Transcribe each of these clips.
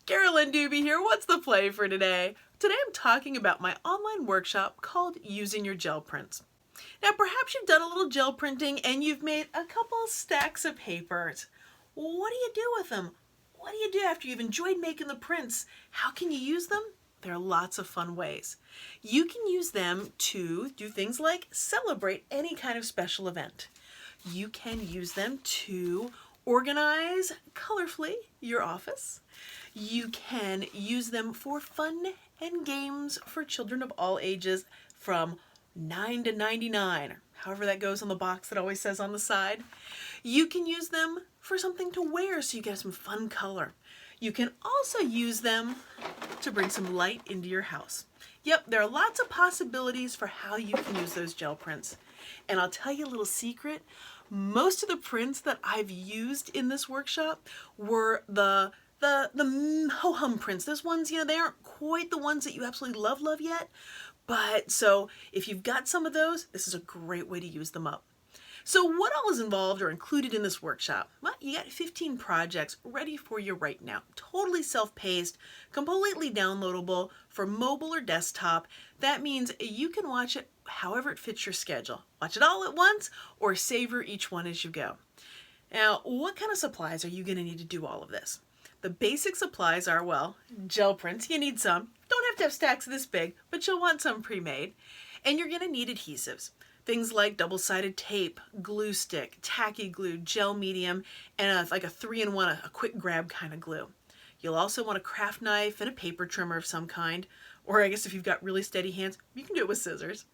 Carolyn Dube here. What's the play for today? Today I'm talking about my online workshop called Using Your Gel Prints. Now perhaps you've done a little gel printing and you've made a couple stacks of papers. What do you do with them? What do you do after you've enjoyed making the prints? How can you use them? There are lots of fun ways. You can use them to do things like celebrate any kind of special event. You can use them to organize colorfully your office. You can use them for fun and games for children of all ages from 9 to 99, however that goes on the box that always says on the side. You can use them for something to wear so you get some fun color. You can also use them to bring some light into your house. Yep, there are lots of possibilities for how you can use those gel prints. And I'll tell you a little secret. Most of the prints that I've used in this workshop were the ho-hum prints. Those ones, they aren't quite the ones that you absolutely love yet. But so if you've got some of those, this is a great way to use them up. So what all is involved or included in this workshop? Well, you got 15 projects ready for you right now. Totally self-paced, completely downloadable for mobile or desktop. That means you can watch it however it fits your schedule. Watch it all at once or savor each one as you go. Now, what kind of supplies are you going to need to do all of this? The basic supplies are, well, gel prints. You need some. Don't have to have stacks this big, but you'll want some pre-made. And you're going to need adhesives. Things like double-sided tape, glue stick, tacky glue, gel medium, and like a 3-in-1, a quick grab kind of glue. You'll also want a craft knife and a paper trimmer of some kind, or I guess if you've got really steady hands, you can do it with scissors.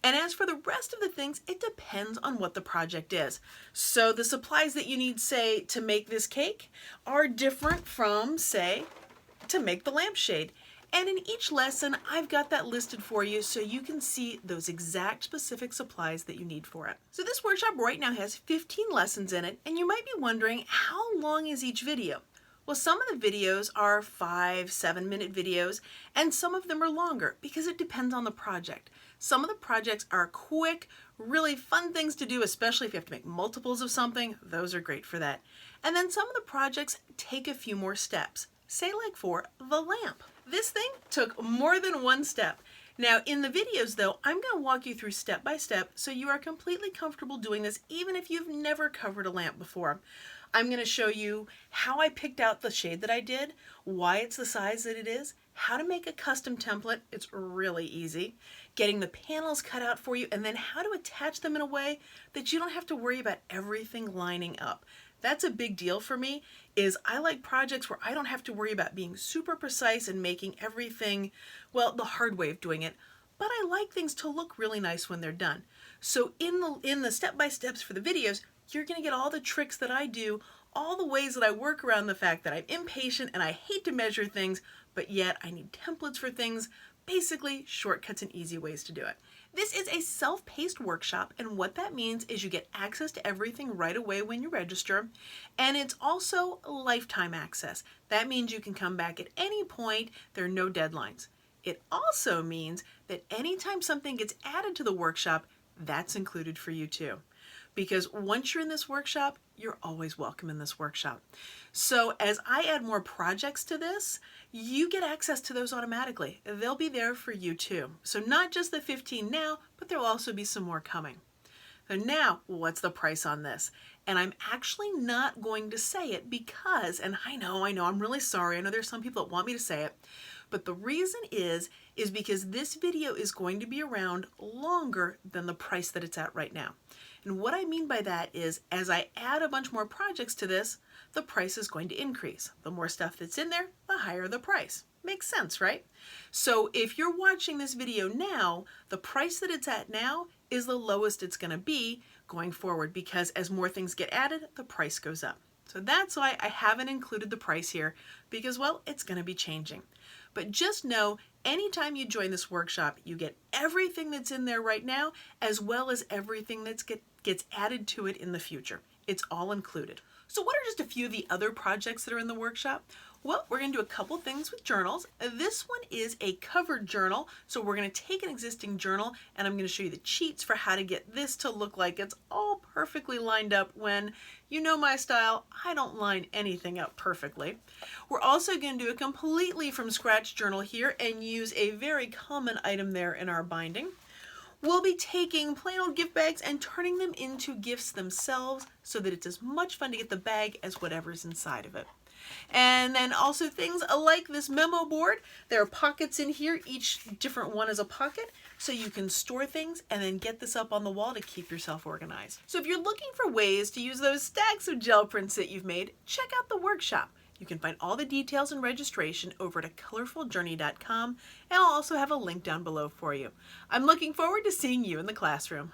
And as for the rest of the things, it depends on what the project is. So the supplies that you need, say, to make this cake are different from, say, to make the lampshade. And in each lesson, I've got that listed for you so you can see those exact specific supplies that you need for it. So this workshop right now has 15 lessons in it, and you might be wondering, how long is each video? Well, some of the videos are 5-7-minute videos, and some of them are longer because it depends on the project. Some of the projects are quick, really fun things to do, especially if you have to make multiples of something. Those are great for that. And then some of the projects take a few more steps, say like for the lamp. This thing took more than one step. Now in the videos though, I'm going to walk you through step by step so you are completely comfortable doing this even if you've never covered a lamp before. I'm going to show you how I picked out the shade that I did, why it's the size that it is, how to make a custom template, it's really easy, getting the panels cut out for you, and then how to attach them in a way that you don't have to worry about everything lining up. That's a big deal for me, is I like projects where I don't have to worry about being super precise and making everything, well, the hard way of doing it, but I like things to look really nice when they're done. So in the step-by-steps for the videos, you're going to get all the tricks that I do, all the ways that I work around the fact that I'm impatient and I hate to measure things, but yet I need templates for things, basically shortcuts and easy ways to do it. This is a self-paced workshop, and what that means is you get access to everything right away when you register, and it's also lifetime access. That means you can come back at any point. There are no deadlines. It also means that anytime something gets added to the workshop, that's included for you too. Because once you're in this workshop, you're always welcome in this workshop. So as I add more projects to this, you get access to those automatically. They'll be there for you too. So not just the 15 now, but there'll also be some more coming. So now, what's the price on this? And I'm actually not going to say it because, and I know, I'm really sorry. I know there's some people that want me to say it, but the reason is because this video is going to be around longer than the price that it's at right now. And what I mean by that is, as I add a bunch more projects to this, the price is going to increase. The more stuff that's in there, the higher the price. Makes sense, right? So if you're watching this video now, the price that it's at now is the lowest it's going to be going forward, because as more things get added, the price goes up. So that's why I haven't included the price here, because, well, it's going to be changing. But just know, anytime you join this workshop, you get everything that's in there right now, as well as everything that gets added to it in the future. It's all included. So what are just a few of the other projects that are in the workshop? Well, we're going to do a couple things with journals. This one is a covered journal. So we're going to take an existing journal and I'm going to show you the cheats for how to get this to look like it's all perfectly lined up when You know my style, I don't line anything up perfectly. We're also going to do a completely from scratch journal here and use a very common item there in our binding. We'll be taking plain old gift bags and turning them into gifts themselves so that it's as much fun to get the bag as whatever's inside of it. And then also things like this memo board. There are pockets in here, each different one is a pocket, so you can store things and then get this up on the wall to keep yourself organized. So if you're looking for ways to use those stacks of gel prints that you've made, check out the workshop. You can find all the details and registration over to colorfuljourney.com, and I'll also have a link down below for you. I'm looking forward to seeing you in the classroom.